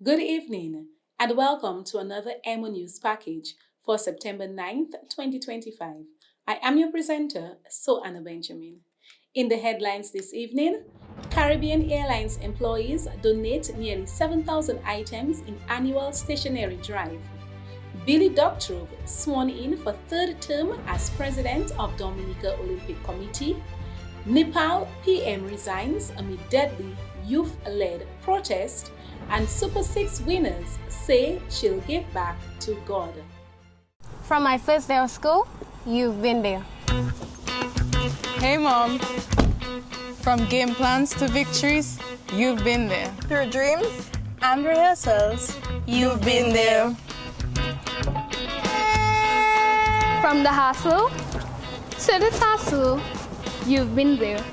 Good evening and welcome to another EmoNews package for September 9th, 2025. I am your presenter, Anna Benjamin. In the headlines this evening, Caribbean Airlines employees donate nearly 7,000 items in annual stationery drive. Billy Doctrove sworn in for third term as president of Dominica Olympic Committee. Nepal PM resigns amid deadly youth-led protest, and Super 6 winners say she'll give back to God. From my first day of school, you've been there. Hey Mom, from game plans to victories, you've been there. Through dreams and rehearsals, you've been there. From the hustle to the tussle, you've been there.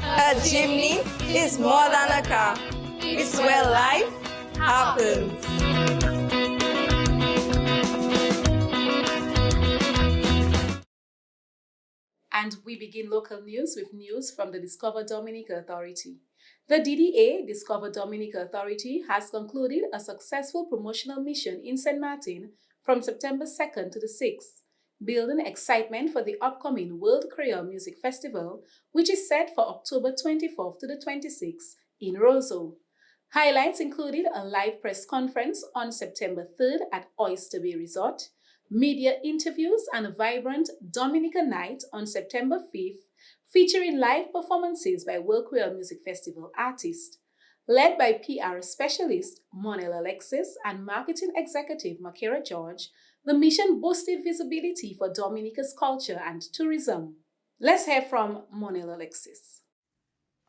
A chimney is more than a car. It's where life happens. And we begin local news with news from the Discover Dominica Authority. The DDA, Discover Dominica Authority, has concluded a successful promotional mission in St. Martin from September 2nd to the 6th, building excitement for the upcoming World Creole Music Festival, which is set for October 24th to the 26th in Roseau. Highlights included a live press conference on September 3rd at Oyster Bay Resort, media interviews, and a vibrant Dominica night on September 5th, featuring live performances by World Creole Music Festival artists. Led by PR specialist Monel Alexis and marketing executive Makera George, the mission boosted visibility for Dominica's culture and tourism. Let's hear from Monel Alexis.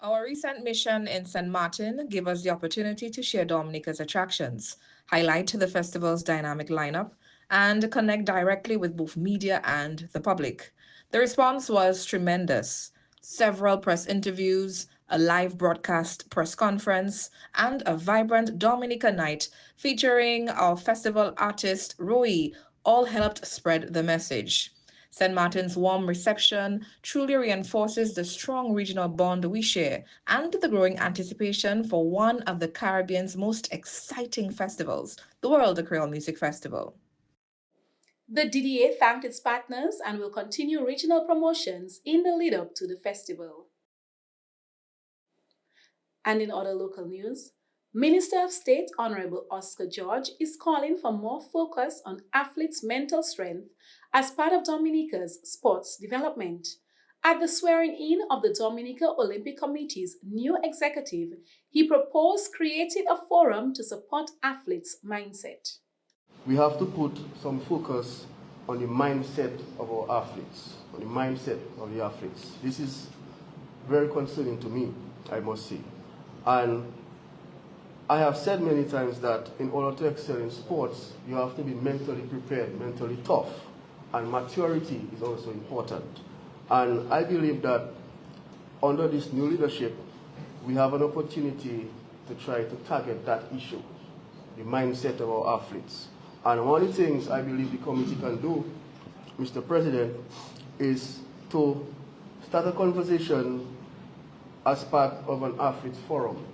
Our recent mission in St. Martin gave us the opportunity to share Dominica's attractions, highlight the festival's dynamic lineup, and connect directly with both media and the public. The response was tremendous. Several press interviews, a live broadcast press conference, and a vibrant Dominica night featuring our festival artist Rui all helped spread the message. St. Martin's warm reception truly reinforces the strong regional bond we share and the growing anticipation for one of the Caribbean's most exciting festivals, the World Creole Music Festival. The DDA thanked its partners and will continue regional promotions in the lead up to the festival. And in other local news, Minister of State Honorable Oscar George is calling for more focus on athletes' mental strength as part of Dominica's sports development. At the swearing-in of the Dominica Olympic Committee's new executive, he proposed creating a forum to support athletes' mindset. We have to put some focus on the mindset of our athletes, on the mindset of the athletes. This is very concerning to me, I must say. And I have said many times that in order to excel in sports, you have to be mentally prepared, mentally tough, and maturity is also important. And I believe that under this new leadership, we have an opportunity to try to target that issue, the mindset of our athletes. And one of the things I believe the committee can do, Mr. President, is to start a conversation as part of an athletes forum,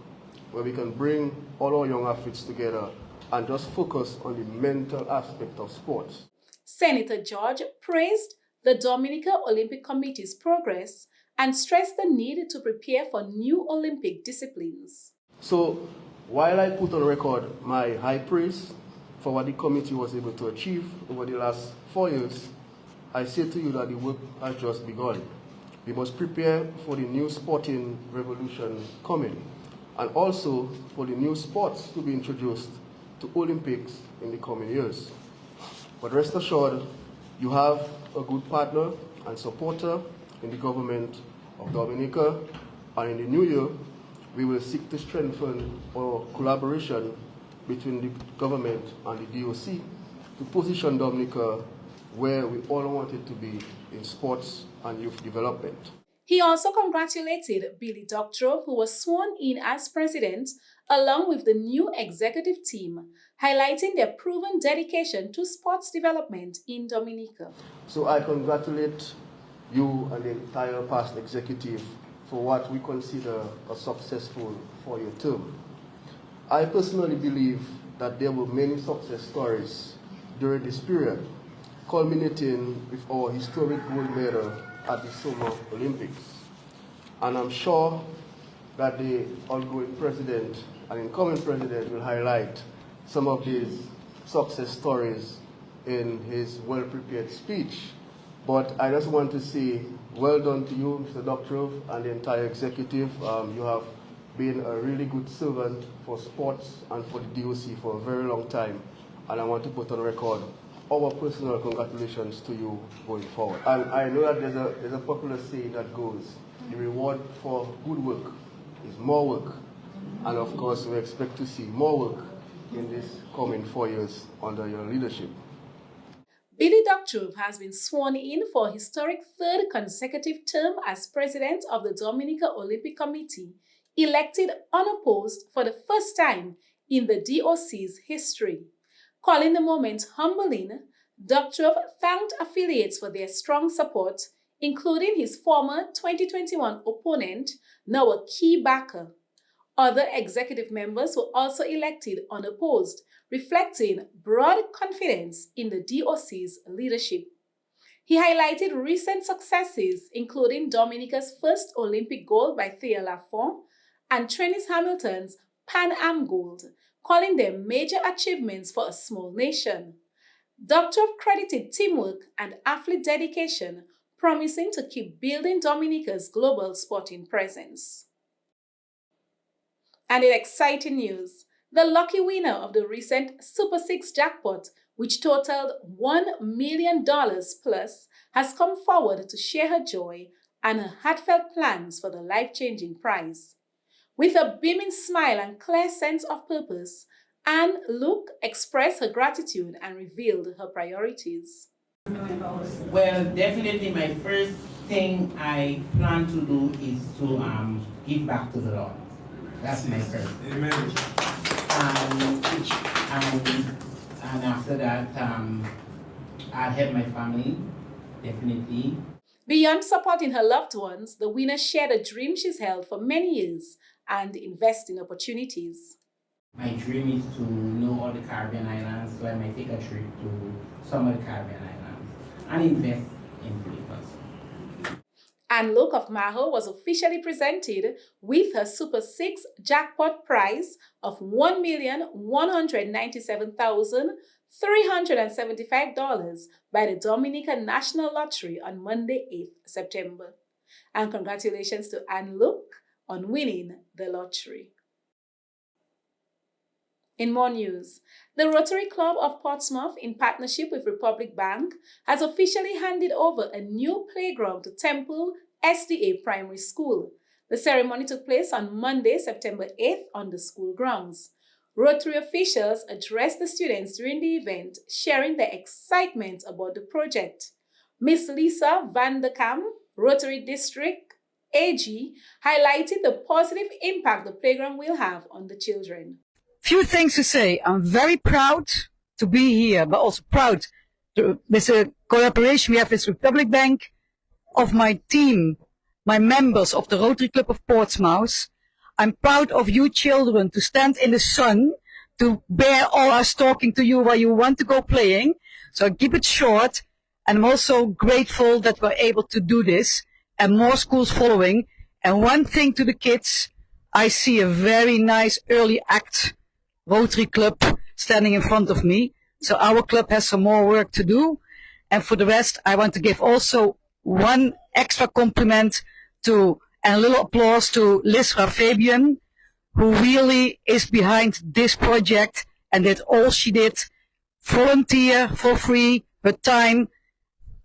where we can bring all our young athletes together and just focus on the mental aspect of sports. Senator George praised the Dominica Olympic Committee's progress and stressed the need to prepare for new Olympic disciplines. So, while I put on record my high praise for what the committee was able to achieve over the last 4 years, I say to you that the work has just begun. We must prepare for the new sporting revolution coming, and also for the new sports to be introduced to Olympics in the coming years. But rest assured, you have a good partner and supporter in the government of Dominica, and in the new year, we will seek to strengthen our collaboration between the government and the DOC to position Dominica where we all want it to be in sports and youth development. He also congratulated Billy Doctrove, who was sworn in as president, along with the new executive team, highlighting their proven dedication to sports development in Dominica. So I congratulate you and the entire past executive for what we consider a successful 4-year term. I personally believe that there were many success stories during this period, culminating with our historic gold medal at the Summer Olympics. And I'm sure that the outgoing president and incoming president will highlight some of these success stories in his well-prepared speech. But I just want to say well done to you, Mr. Doctorov, and the entire executive. You have been a really good servant for sports and for the DOC for a very long time. And I want to put on record our personal congratulations to you going forward. And I know that there's a popular saying that goes, the reward for good work is more work. And of course, we expect to see more work in this coming 4 years under your leadership. Billy Doctorov has been sworn in for a historic third consecutive term as president of the Dominica Olympic Committee, elected unopposed for the first time in the DOC's history. Calling the moment humbling, Doctorov thanked affiliates for their strong support, including his former 2021 opponent, now a key backer. Other executive members were also elected unopposed, reflecting broad confidence in the DOC's leadership. He highlighted recent successes, including Dominica's first Olympic gold by Thea Lafont and Trennis Hamilton's Pan Am gold, calling them major achievements for a small nation. Doctorov credited teamwork and athlete dedication, promising to keep building Dominica's global sporting presence. And in exciting news, the lucky winner of the recent Super 6 jackpot, which totaled $1 million plus, has come forward to share her joy and her heartfelt plans for the life-changing prize. With a beaming smile and clear sense of purpose, Anne Luke expressed her gratitude and revealed her priorities. Well, definitely my first thing I plan to do is to give back to the Lord. That's my first. Amen. And after that, I'll help my family, definitely. Beyond supporting her loved ones, the winner shared a dream she's held for many years and invest in opportunities. My dream is to know all the Caribbean islands, so I might take a trip to some of the Caribbean islands and invest in people. Anne Luke of Maho was officially presented with her Super 6 jackpot prize of $1,197,375 by the Dominican National Lottery on Monday, 8th September. And congratulations to Anne Luke on winning the lottery. In more news, the Rotary Club of Portsmouth, in partnership with Republic Bank, has officially handed over a new playground to Temple SDA Primary School. The ceremony took place on Monday, September 8th on the school grounds. Rotary officials addressed the students during the event, sharing their excitement about the project. Miss Lisa Van der Kam, Rotary District AG, highlighted the positive impact the playground will have on the children. Few things to say. I'm very proud to be here, but also proud with the collaboration we have with Republic Bank, of my team, my members of the Rotary Club of Portsmouth. I'm proud of you children to stand in the sun, to bear all us talking to you while you want to go playing. So I keep it short, and I'm also grateful that we're able to do this, and more schools following. And one thing to the kids, I see a very nice early act Rotary Club standing in front of me. So our club has some more work to do. And for the rest, I want to give also one extra compliment to, and a little applause to Lisra Fabian, who really is behind this project and did all she did, volunteer for free, her time.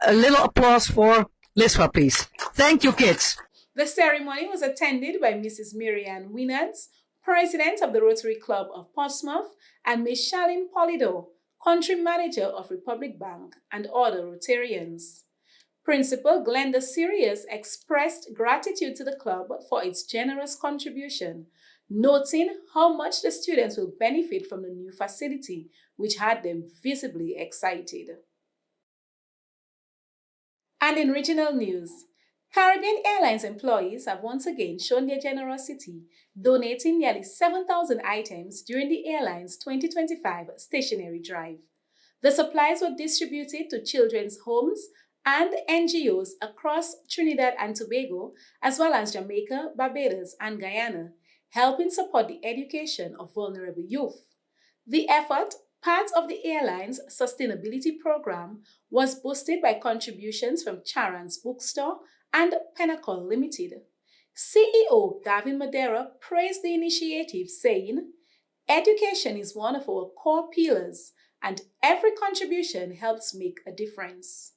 A little applause for Lisra, please. Thank you, kids. The ceremony was attended by Mrs. Miriam Winans, President of the Rotary Club of Portsmouth, and Ms. Charlene Polido, Country Manager of Republic Bank, and other Rotarians. Principal Glenda Sirius expressed gratitude to the club for its generous contribution, noting how much the students will benefit from the new facility, which had them visibly excited. And in regional news, Caribbean Airlines employees have once again shown their generosity, donating nearly 7,000 items during the airline's 2025 stationery drive. The supplies were distributed to children's homes and NGOs across Trinidad and Tobago, as well as Jamaica, Barbados, and Guyana, helping support the education of vulnerable youth. The effort, part of the airline's sustainability program, was boosted by contributions from Charan's Bookstore and Pinnacle Limited. CEO Gavin Madera praised the initiative, saying, "Education is one of our core pillars, and every contribution helps make a difference."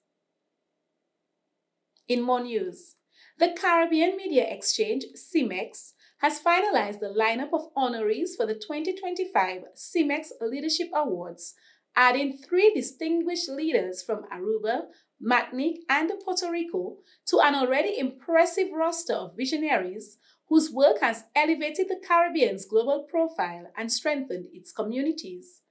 In more news, the Caribbean Media Exchange, CIMEX, has finalized the lineup of honorees for the 2025 CIMEX Leadership Awards, adding 3 distinguished leaders from Aruba, Martinique, and Puerto Rico to an already impressive roster of visionaries whose work has elevated the Caribbean's global profile and strengthened its communities.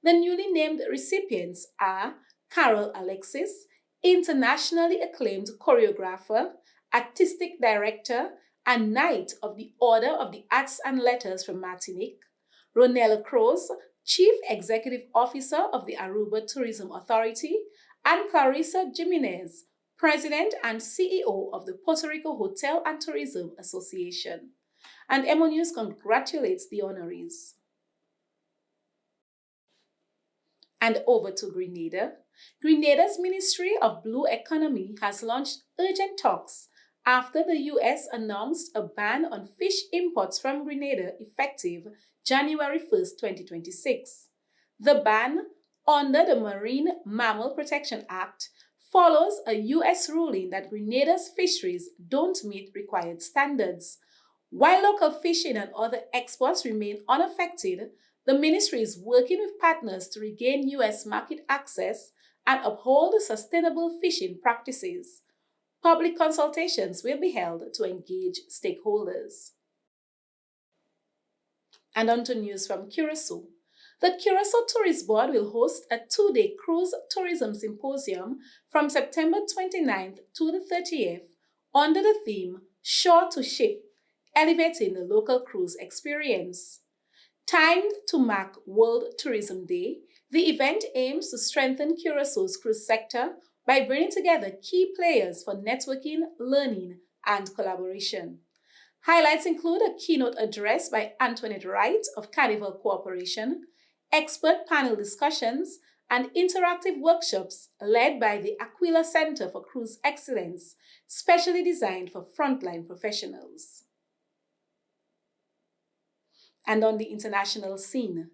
The newly named recipients are Carol Alexis, internationally acclaimed choreographer, artistic director, and Knight of the Order of the Arts and Letters from Martinique; Ronella Croze, Chief Executive Officer of the Aruba Tourism Authority; and Clarissa Jimenez, President and CEO of the Puerto Rico Hotel and Tourism Association. And EmoNews congratulates the honorees. And over to Grenada. Grenada's Ministry of Blue Economy has launched urgent talks after the U.S. announced a ban on fish imports from Grenada effective January 1, 2026. The ban, under the Marine Mammal Protection Act, follows a U.S. ruling that Grenada's fisheries don't meet required standards. While local fishing and other exports remain unaffected, the ministry is working with partners to regain U.S. market access and uphold sustainable fishing practices. Public consultations will be held to engage stakeholders. And on to news from Curacao. The Curacao Tourist Board will host a 2-day cruise tourism symposium from September 29th to the 30th under the theme Shore to Ship, Elevating the Local Cruise Experience. Timed to mark World Tourism Day, the event aims to strengthen Curaçao's cruise sector by bringing together key players for networking, learning, and collaboration. Highlights include a keynote address by Antoinette Wright of Carnival Corporation, expert panel discussions, and interactive workshops led by the Aquila Center for Cruise Excellence, specially designed for frontline professionals. And on the international scene,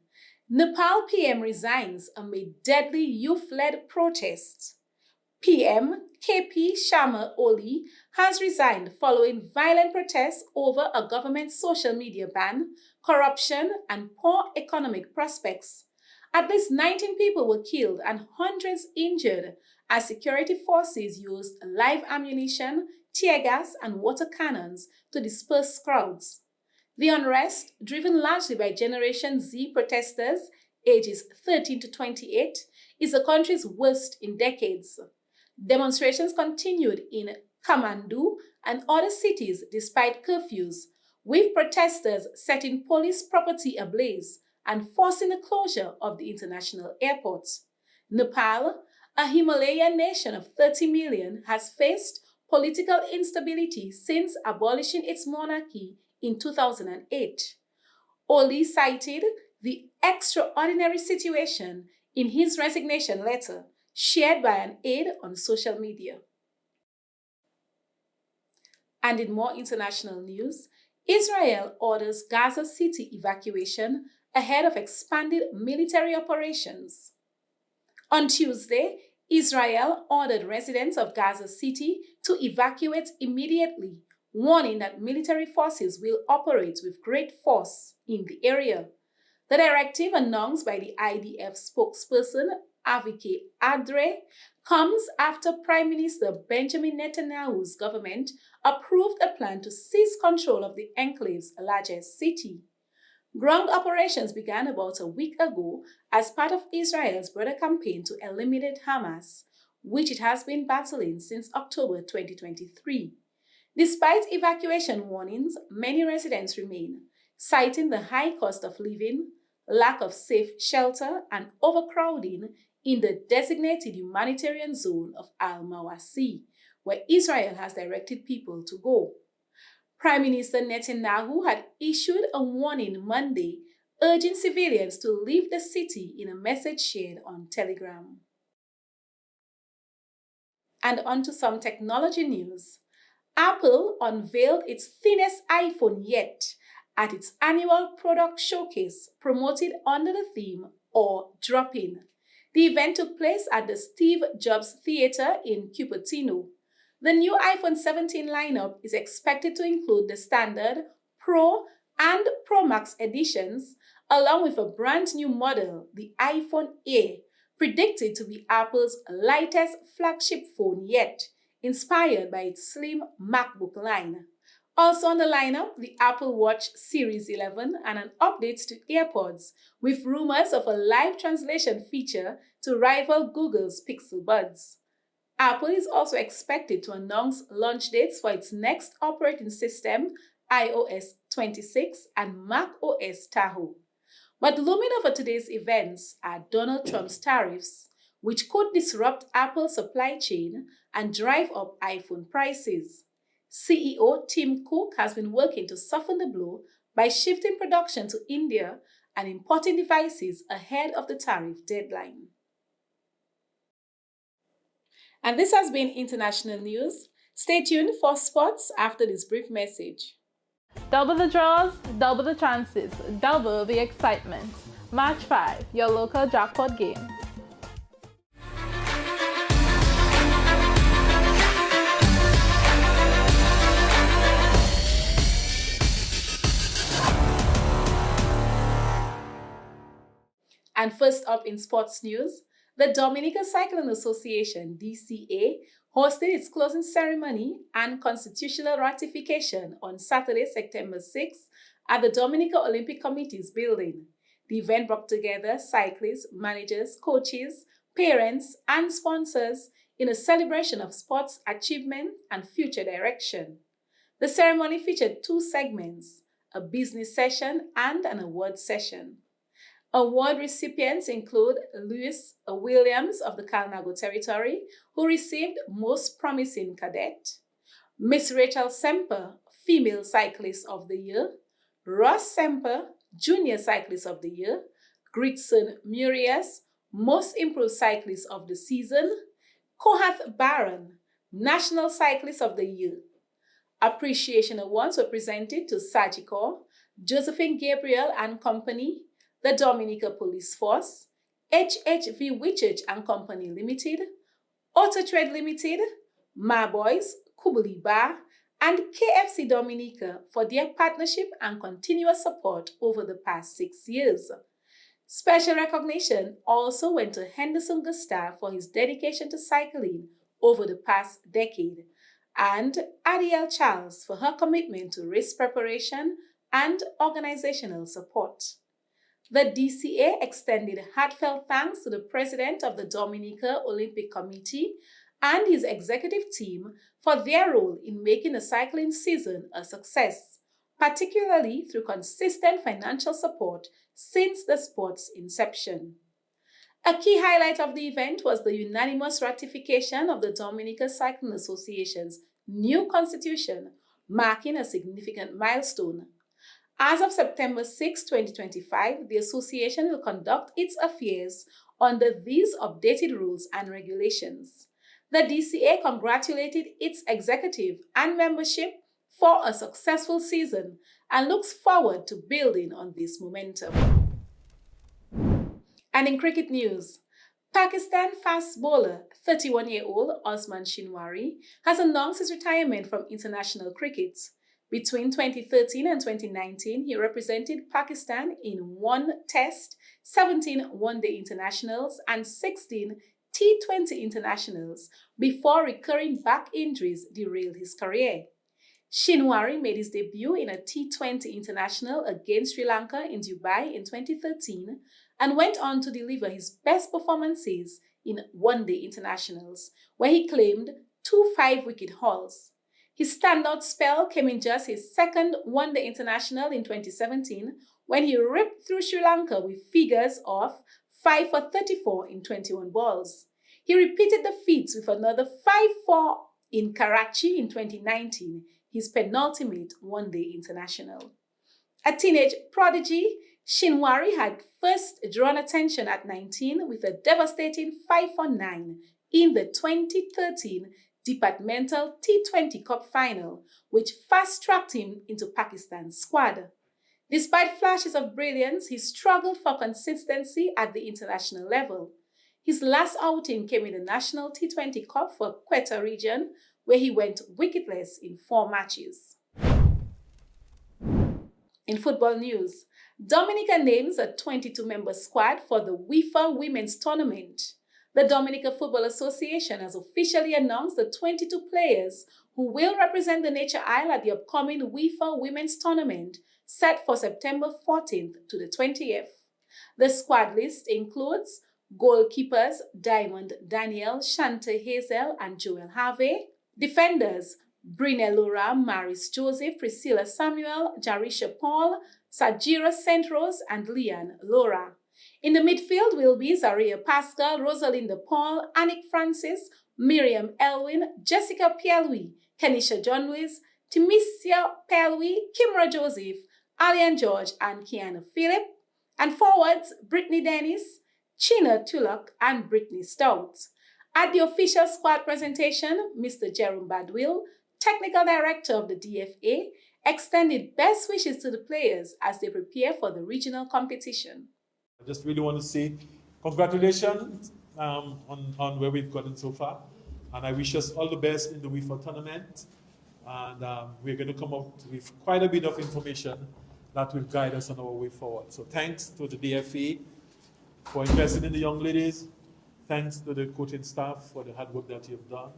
Nepal PM resigns amid deadly youth-led protests. PM KP Sharma Oli has resigned following violent protests over a government social media ban, corruption, and poor economic prospects. At least 19 people were killed and hundreds injured as security forces used live ammunition, tear gas, and water cannons to disperse crowds. The unrest, driven largely by Generation Z protesters ages 13 to 28, is the country's worst in decades. Demonstrations continued in Kathmandu and other cities despite curfews, with protesters setting police property ablaze and forcing the closure of the international airport. Nepal, a Himalayan nation of 30 million, has faced political instability since abolishing its monarchy in 2008. Oli cited the extraordinary situation in his resignation letter, shared by an aide on social media. And in more international news, Israel orders Gaza City evacuation ahead of expanded military operations. On Tuesday, Israel ordered residents of Gaza City to evacuate immediately, warning that military forces will operate with great force in the area. The directive, announced by the IDF spokesperson Avike Adre, comes after Prime Minister Benjamin Netanyahu's government approved a plan to seize control of the enclave's largest city. Ground operations began about a week ago as part of Israel's broader campaign to eliminate Hamas, which it has been battling since October 2023. Despite evacuation warnings, many residents remain, citing the high cost of living, lack of safe shelter, and overcrowding in the designated humanitarian zone of Al Mawasi, where Israel has directed people to go. Prime Minister Netanyahu had issued a warning Monday, urging civilians to leave the city in a message shared on Telegram. And on to some technology news. Apple unveiled its thinnest iPhone yet at its annual product showcase promoted under the theme "Or Drop-In." The event took place at the Steve Jobs Theater in Cupertino. The new iPhone 17 lineup is expected to include the standard, Pro, and Pro Max editions, along with a brand new model, the iPhone Air, predicted to be Apple's lightest flagship phone yet, inspired by its slim MacBook line. Also on the lineup, the Apple Watch Series 11 and an update to AirPods, with rumors of a live translation feature to rival Google's Pixel Buds. Apple is also expected to announce launch dates for its next operating system, iOS 26 and macOS Tahoe. But looming over today's events are Donald Trump's tariffs, which could disrupt Apple's supply chain and drive up iPhone prices. CEO Tim Cook has been working to soften the blow by shifting production to India and importing devices ahead of the tariff deadline. And this has been International News. Stay tuned for sports after this brief message. Double the draws, double the chances, double the excitement. Match 5, your local jackpot game. And first up in sports news, the Dominica Cycling Association, DCA, hosted its closing ceremony and constitutional ratification on Saturday, September 6 at the Dominica Olympic Committee's building. The event brought together cyclists, managers, coaches, parents, and sponsors in a celebration of sports achievement and future direction. The ceremony featured 2 segments, a business session and an award session. Award recipients include Lewis Williams of the Kalnago Territory, who received Most Promising Cadet, Miss Rachel Semper, Female Cyclist of the Year, Ross Semper, Junior Cyclist of the Year, Gritson Murias, Most Improved Cyclist of the Season, Kohath Baron, National Cyclist of the Year. Appreciation awards were presented to Sagicor, Josephine Gabriel and Company, the Dominica Police Force, HHV Wichich and Company Limited, Autotrade Limited, Maboys, Kubuli Bar, and KFC Dominica for their partnership and continuous support over the past 6 years. Special recognition also went to Henderson Gustav for his dedication to cycling over the past decade, and Adiel Charles for her commitment to race preparation and organizational support. The DCA extended heartfelt thanks to the president of the Dominica Olympic Committee and his executive team for their role in making the cycling season a success, particularly through consistent financial support since the sport's inception. A key highlight of the event was the unanimous ratification of the Dominica Cycling Association's new constitution, marking a significant milestone. As of September 6, 2025, the association will conduct its affairs under these updated rules and regulations. The DCA congratulated its executive and membership for a successful season and looks forward to building on this momentum. And in cricket news, Pakistan fast bowler 31-year-old Osman Shinwari has announced his retirement from international cricket. Between 2013 and 2019, he represented Pakistan in 1 Test, 17 One-Day Internationals, and 16 T20 Internationals before recurring back injuries derailed his career. Shinwari made his debut in a T20 International against Sri Lanka in Dubai in 2013 and went on to deliver his best performances in One-Day Internationals, where he claimed 2 5-wicket hauls. His standout spell came in just his second one-day international in 2017 when he ripped through Sri Lanka with figures of 5 for 34 in 21 balls. He repeated the feat with another 5-4 in Karachi in 2019, his penultimate one-day international. A teenage prodigy, Shinwari had first drawn attention at 19 with a devastating 5 for 9 in the 2013 Departmental T20 Cup final, which fast-tracked him into Pakistan's squad. Despite flashes of brilliance, he struggled for consistency at the international level. His last outing came in the National T20 Cup for Quetta region, where he went wicketless in 4 matches. In football news, Dominica names a 22-member squad for the WIFA Women's Tournament. The Dominica Football Association has officially announced the 22 players who will represent the Nature Isle at the upcoming WIFA Women's Tournament set for September 14th to the 20th. The squad list includes goalkeepers Diamond Daniel, Shanta Hazel, and Joel Harvey, defenders Brinelora, Maris Joseph, Priscilla Samuel, Jarisha Paul, Sajira Centros, and Leanne Laura. In the midfield will be Zaria Pascal, Rosalinda Paul, Annick Francis, Miriam Elwin, Jessica Pielwi, Kenisha John Lewis, Timisia Pielwi, Kimra Joseph, Alian George, and Kiana Phillip. And forwards, Brittany Dennis, China Tulloch, and Brittany Stout. At the official squad presentation, Mr. Jerome Badwill, Technical Director of the DFA, extended best wishes to the players as they prepare for the regional competition. I just really want to say congratulations on where we've gotten so far. And I wish us all the best in the WIFA tournament. And we're going to come out with quite a bit of information that will guide us on our way forward. So thanks to the DFA for investing in the young ladies. Thanks to the coaching staff for the hard work that you've done.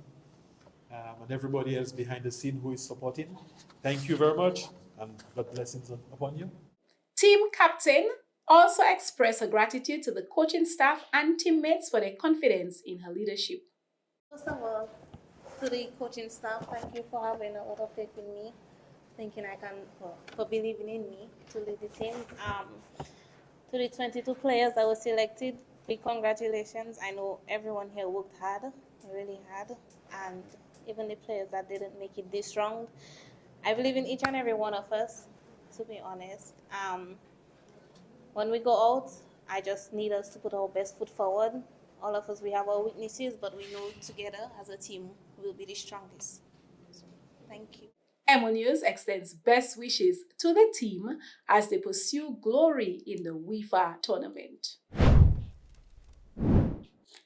And everybody else behind the scene who is supporting. Thank you very much, and God blessings upon you. Team captain also expressed her gratitude to the coaching staff and teammates for their confidence in her leadership. First of all, to the coaching staff, thank you for having a lot of faith in me, thinking I can, for believing in me to lead the team. To the 22 players that were selected, big congratulations. I know everyone here worked hard, really hard, and even the players that didn't make it this strong. I believe in each and every one of us, to be honest. When we go out, I just need us to put our best foot forward. All of us, we have our weaknesses, but we know together as a team, we'll be the strongest. So, thank you. EmoNews extends best wishes to the team as they pursue glory in the WIFA tournament.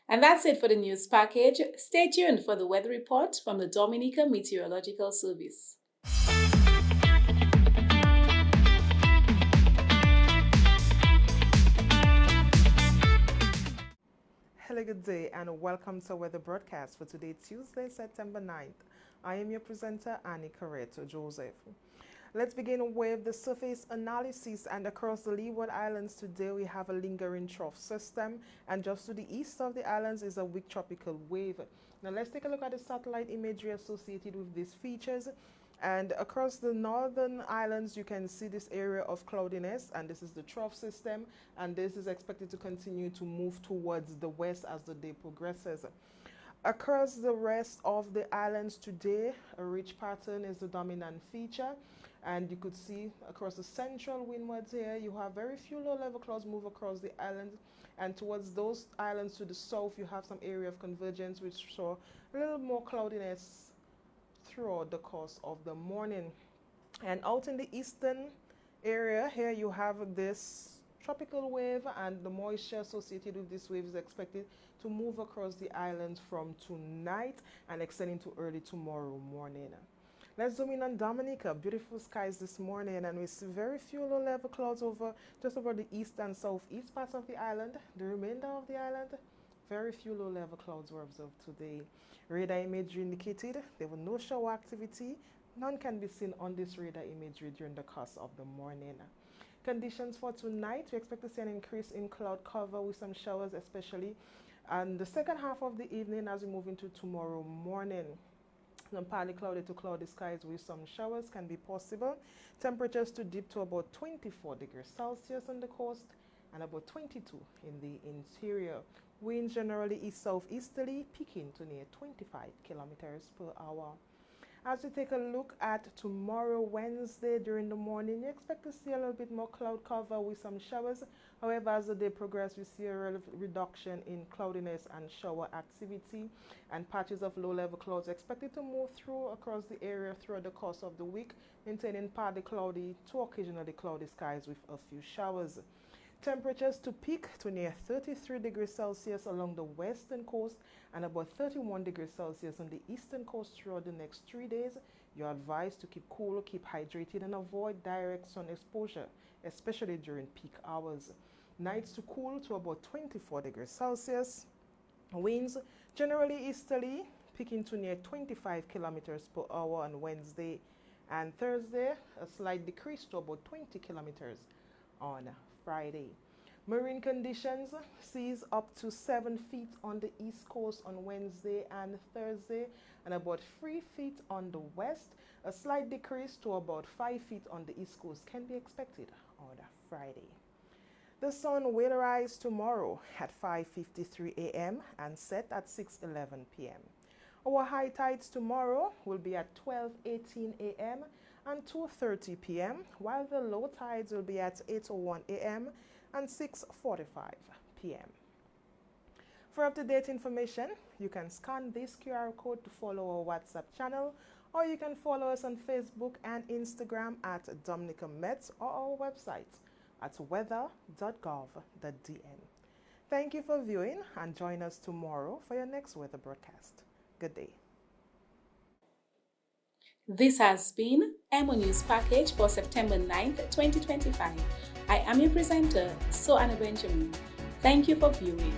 And that's it for the news package. Stay tuned for the weather report from the Dominica Meteorological Service. Hello, good day, and welcome to our weather broadcast for today, Tuesday, September 9th. I am your presenter, Annie Carreto Joseph. Let's begin with the surface analysis, and across the Leeward Islands today we have a lingering trough system, and just to the east of the islands is a weak tropical wave. Now let's take a look at the satellite imagery associated with these features. And across the northern islands you can see this area of cloudiness, and this is the trough system, and this is expected to continue to move towards the west as the day progresses. Across the rest of the islands today, a rich pattern is the dominant feature. And you could see across the central windwards here, you have very few low-level clouds move across the island. And towards those islands to the south, you have some area of convergence, which show a little more cloudiness throughout the course of the morning. And out in the eastern area, here you have this tropical wave, and the moisture associated with this wave is expected to move across the island from tonight and extending to early tomorrow morning. Let's zoom in on Dominica. Beautiful skies this morning, and we see very few low-level clouds just over the east and southeast parts of the island. The remainder of the island, very few low-level clouds were observed today. Radar imagery indicated there were no shower activity. None can be seen on this radar imagery during the course of the morning. Conditions for tonight, we expect to see an increase in cloud cover with some showers, especially in the second half of the evening as we move into tomorrow morning. Partly cloudy to cloudy skies with some showers can be possible. Temperatures to dip to about 24 degrees Celsius on the coast and about 22 in the interior. Winds generally east southeasterly, peaking to near 25 kilometers per hour. As we take a look at tomorrow, Wednesday, during the morning, you expect to see a little bit more cloud cover with some showers. However, as the day progresses, we see a reduction in cloudiness and shower activity, and patches of low-level clouds expected to move through across the area throughout the course of the week, maintaining partly cloudy to occasionally cloudy skies with a few showers. Temperatures to peak to near 33 degrees Celsius along the western coast and about 31 degrees Celsius on the eastern coast throughout the next 3 days. You're advised to keep cool, keep hydrated, and avoid direct sun exposure, especially during peak hours. Nights to cool to about 24 degrees Celsius. Winds generally easterly, peaking to near 25 kilometers per hour on Wednesday and Thursday, a slight decrease to about 20 kilometers on Friday. Marine conditions, seas up to 7 feet on the east coast on Wednesday and Thursday, and about 3 feet on the west. A slight decrease to about 5 feet on the east coast can be expected on Friday. The sun will rise tomorrow at 5:53 a.m. and set at 6:11 p.m. Our high tides tomorrow will be at 12:18 a.m. and 2:30 p.m., while the low tides will be at 8:01 a.m. and 6:45 p.m. For up-to-date information, you can scan this QR code to follow our WhatsApp channel, or you can follow us on Facebook and Instagram at Dominica Met, or our website at weather.gov.dn. Thank you for viewing, and join us tomorrow for your next weather broadcast. Good day. This has been EmoNews package for September 9th, 2025. I am your presenter, Soana Benjamin. Thank you for viewing.